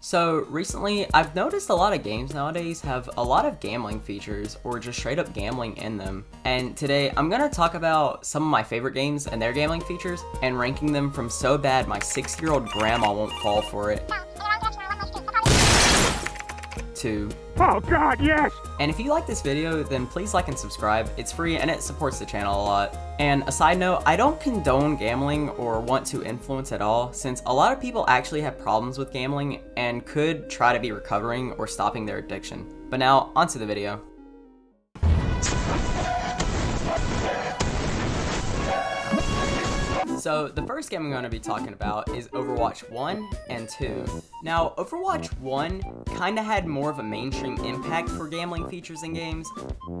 So recently, I've noticed a lot of games nowadays have a lot of gambling features or just straight up gambling in them. And today, I'm gonna talk about some of my favorite games and their gambling features and ranking them from so bad my 6-year-old grandma won't fall for it to oh god, yes! And if you like this video, then please like and subscribe. It's free and it supports the channel a lot. And a side note, I don't condone gambling or want to influence at all, since a lot of people actually have problems with gambling and could try to be recovering or stopping their addiction. But now, onto the video. So the first game I'm going to be talking about is Overwatch 1 and 2. Now, Overwatch 1 kinda had more of a mainstream impact for gambling features in games,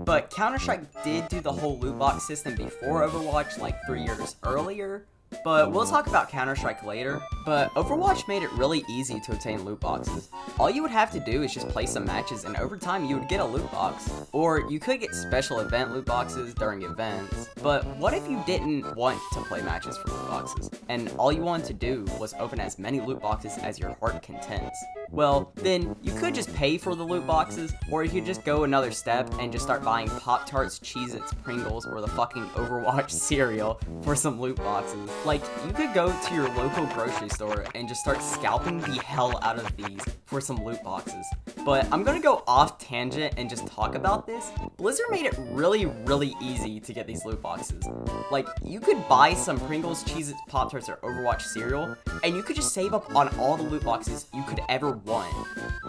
but Counter-Strike did do the whole loot box system before Overwatch like 3 years earlier. But we'll talk about Counter-Strike later. But Overwatch made it really easy to obtain loot boxes. All you would have to do is just play some matches and over time you would get a loot box. Or you could get special event loot boxes during events. But what if you didn't want to play matches for loot boxes, and all you wanted to do was open as many loot boxes as your heart contents? Well, then you could just pay for the loot boxes, or you could just go another step and just start buying Pop-Tarts, Cheez-Its, Pringles, or the fucking Overwatch cereal for some loot boxes. Like, you could go to your local grocery store and just start scalping the hell out of these for some loot boxes. But I'm gonna go off tangent and just talk about this. Blizzard made it really easy to get these loot boxes. Like, you could buy some Pringles, Cheez-Its, Pop-Tarts, or Overwatch cereal, and you could just save up on all the loot boxes you could ever want.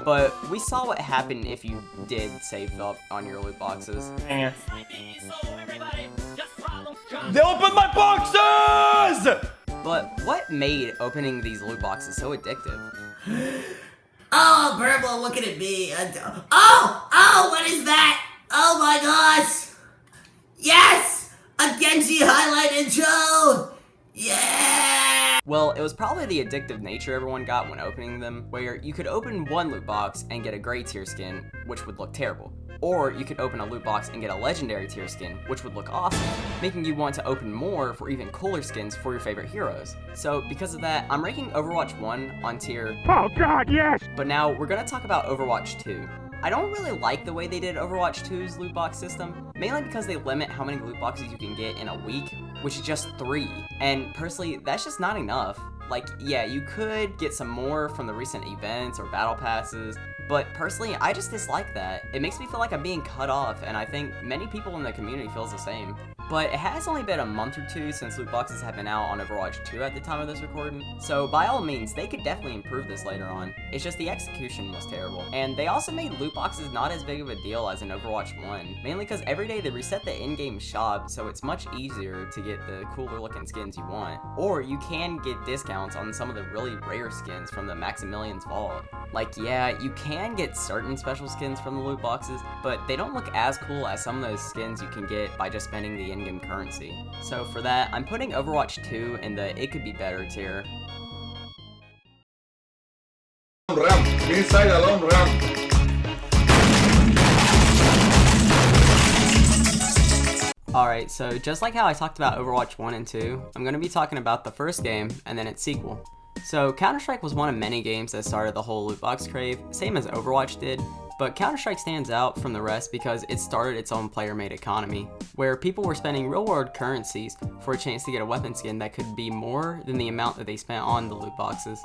But we saw what happened if you did save up on your loot boxes. They opened my boxes! But what made opening these loot boxes so addictive? Oh, Purple, look at me. Oh, what is that? Oh my gosh. Yes! A Genji highlight intro! Yeah! Well, it was probably the addictive nature everyone got when opening them, where you could open one loot box and get a gray tier skin, which would look terrible. Or you could open a loot box and get a legendary tier skin, which would look awesome, making you want to open more for even cooler skins for your favorite heroes. So because of that, I'm ranking Overwatch 1 on tier, oh god, yes! but now we're gonna talk about Overwatch 2. I don't really like the way they did Overwatch 2's loot box system, mainly because they limit how many loot boxes you can get in a week, which is just 3. And personally, that's just not enough. Like, yeah, you could get some more from the recent events or battle passes, but personally, I just dislike that. It makes me feel like I'm being cut off, and I think many people in the community feels the same. But it has only been a month or two since loot boxes have been out on Overwatch 2 at the time of this recording, so by all means, they could definitely improve this later on. It's just the execution was terrible. And they also made loot boxes not as big of a deal as in Overwatch 1, mainly because every day they reset the in-game shop, so it's much easier to get the cooler looking skins you want. Or you can get discounts on some of the really rare skins from the Maximilian's Vault. Like, yeah, you can get certain special skins from the loot boxes, but they don't look as cool as some of those skins you can get by just spending the in-game currency. So for that, I'm putting Overwatch 2 in the it could be better tier. Ramp, inside alone ramp. Alright, so just like how I talked about Overwatch 1 and 2, I'm going to be talking about the first game and then its sequel. So Counter-Strike was one of many games that started the whole loot box crave, same as Overwatch did, but Counter-Strike stands out from the rest because it started its own player-made economy, where people were spending real-world currencies for a chance to get a weapon skin that could be more than the amount that they spent on the loot boxes.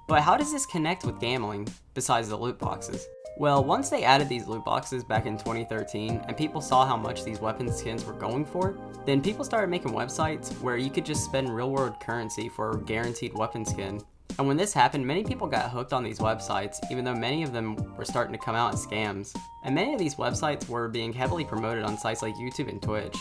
But how does this connect with gambling, besides the loot boxes? Well, once they added these loot boxes back in 2013, and people saw how much these weapon skins were going for, then people started making websites where you could just spend real-world currency for a guaranteed weapon skin. And when this happened, many people got hooked on these websites, even though many of them were starting to come out as scams. And many of these websites were being heavily promoted on sites like YouTube and Twitch.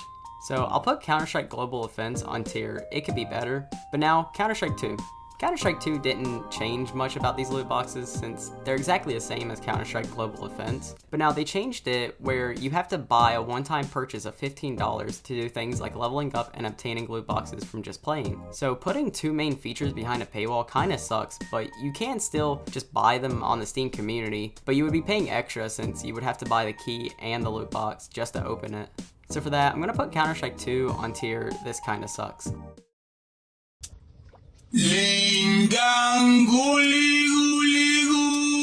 So I'll put Counter-Strike Global Offense on tier it could be better, but now Counter-Strike 2. Counter-Strike 2 didn't change much about these loot boxes since they're exactly the same as Counter-Strike Global Offense, but now they changed it where you have to buy a one-time purchase of $15 to do things like leveling up and obtaining loot boxes from just playing. So putting two main features behind a paywall kinda sucks, but you can still just buy them on the Steam community, but you would be paying extra since you would have to buy the key and the loot box just to open it. So for that, I'm gonna put Counter-Strike 2 on tier this kinda sucks. Lingang guli guli gu.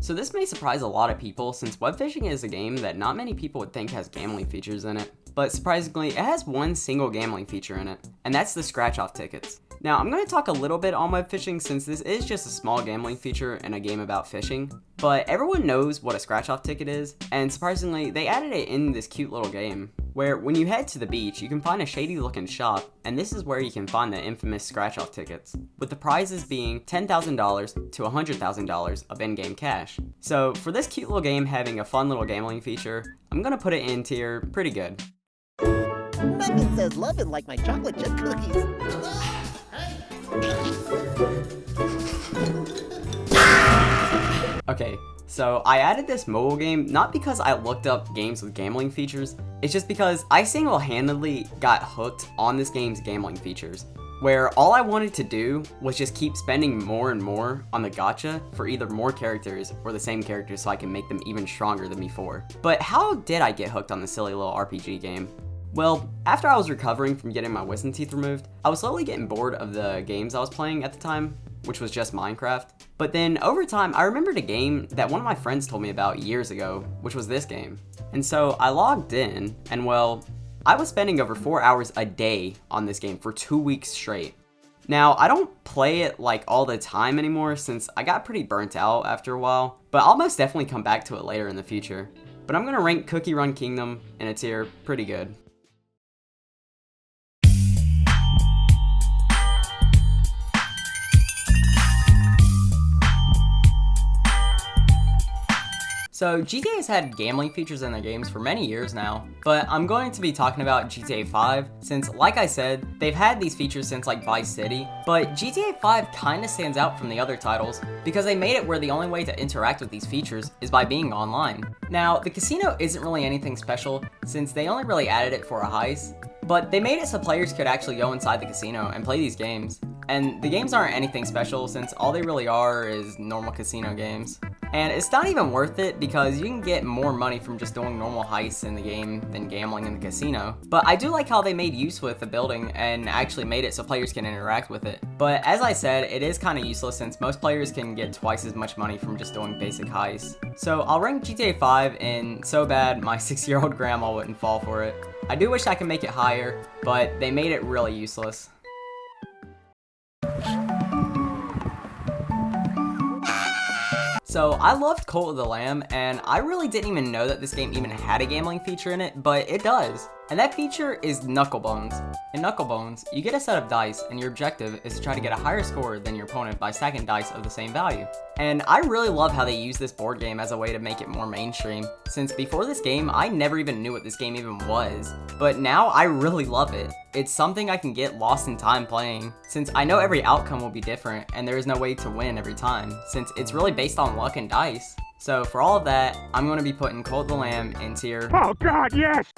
So this may surprise a lot of people since Webfishing is a game that not many people would think has gambling features in it. But surprisingly, it has one single gambling feature in it, and that's the scratch-off tickets. Now, I'm going to talk a little bit on Webfishing since this is just a small gambling feature in a game about fishing, but everyone knows what a scratch-off ticket is, and surprisingly, they added it in this cute little game, where when you head to the beach, you can find a shady-looking shop, and this is where you can find the infamous scratch-off tickets, with the prizes being $10,000 to $100,000 of in-game cash. So, for this cute little game having a fun little gambling feature, I'm going to put it in tier pretty good. Nothing says loving like my chocolate chip cookies. Okay, so I added this mobile game not because I looked up games with gambling features, it's just because I single-handedly got hooked on this game's gambling features, where all I wanted to do was just keep spending more and more on the gacha for either more characters or the same characters so I can make them even stronger than before. But how did I get hooked on this silly little RPG game? Well, after I was recovering from getting my wisdom teeth removed, I was slowly getting bored of the games I was playing at the time, which was just Minecraft. But then over time, I remembered a game that one of my friends told me about years ago, which was this game. And so I logged in, and well, I was spending over 4 hours a day on this game for 2 weeks straight. Now, I don't play it like all the time anymore since I got pretty burnt out after a while, but I'll most definitely come back to it later in the future. But I'm gonna rank Cookie Run Kingdom in a tier pretty good. So GTA has had gambling features in their games for many years now, but I'm going to be talking about GTA 5 since, like I said, they've had these features since like Vice City, but GTA 5 kinda stands out from the other titles because they made it where the only way to interact with these features is by being online. Now, the casino isn't really anything special since they only really added it for a heist, but they made it so players could actually go inside the casino and play these games. And the games aren't anything special since all they really are is normal casino games. And it's not even worth it because you can get more money from just doing normal heists in the game than gambling in the casino. But I do like how they made use with the building and actually made it so players can interact with it. But as I said, it is kind of useless since most players can get twice as much money from just doing basic heists. So I'll rank GTA 5 in so bad my 6-year-old grandma wouldn't fall for it. I do wish I could make it higher, but they made it really useless. So I loved Cult of the Lamb, and I really didn't even know that this game even had a gambling feature in it, but it does. And that feature is Knucklebones. In Knucklebones, you get a set of dice, and your objective is to try to get a higher score than your opponent by stacking dice of the same value. And I really love how they use this board game as a way to make it more mainstream, since before this game, I never even knew what this game even was. But now I really love it. It's something I can get lost in time playing, since I know every outcome will be different, and there is no way to win every time, since it's really based on luck and dice. So for all of that, I'm going to be putting Cult of the Lamb in tier... Oh God, yes!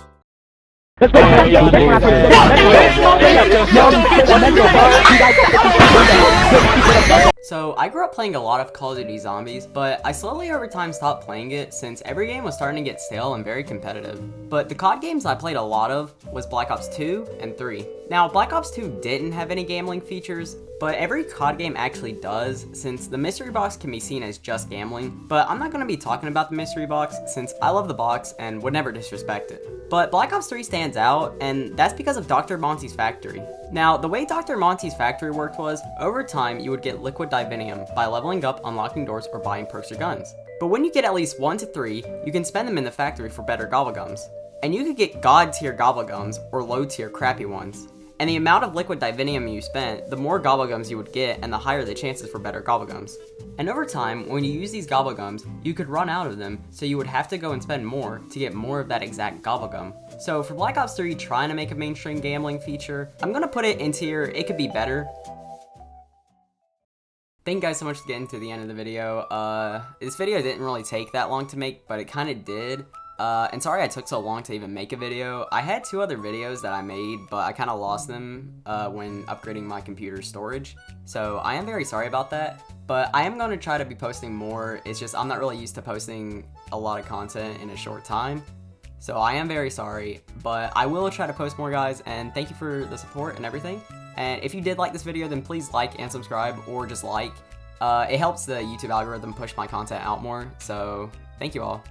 So I grew up playing a lot of Call of Duty Zombies, but I slowly over time stopped playing it since every game was starting to get stale and very competitive. But the COD games I played a lot of was Black Ops 2 and 3. Now, Black Ops 2 didn't have any gambling features, but every COD game actually does, since the mystery box can be seen as just gambling, but I'm not going to be talking about the mystery box since I love the box and would never disrespect it. But Black Ops 3 stands out, and that's because of Dr. Monty's factory. Now, the way Dr. Monty's factory worked was, over time, you would get liquid divinium by leveling up, unlocking doors, or buying perks or guns. But when you get at least 1 to 3, you can spend them in the factory for better gobblegums. And you could get god tier gobblegums or low tier crappy ones. And the amount of liquid divinium you spent, the more gobblegums you would get and the higher the chances for better gobblegums. And over time, when you use these gobblegums, you could run out of them, so you would have to go and spend more to get more of that exact gobblegum. So for Black Ops 3 trying to make a mainstream gambling feature, I'm gonna put it in tier, it could be better. Thank you guys so much for getting to the end of the video. This video didn't really take that long to make, but it kind of did. And sorry I took so long to even make a video. I had 2 other videos that I made, but I kind of lost them when upgrading my computer storage. So I am very sorry about that, but I am going to try to be posting more. It's just I'm not really used to posting a lot of content in a short time. So I am very sorry, but I will try to post more, guys, and thank you for the support and everything. And if you did like this video, then please like and subscribe, or just like. It helps the YouTube algorithm push my content out more, so thank you all.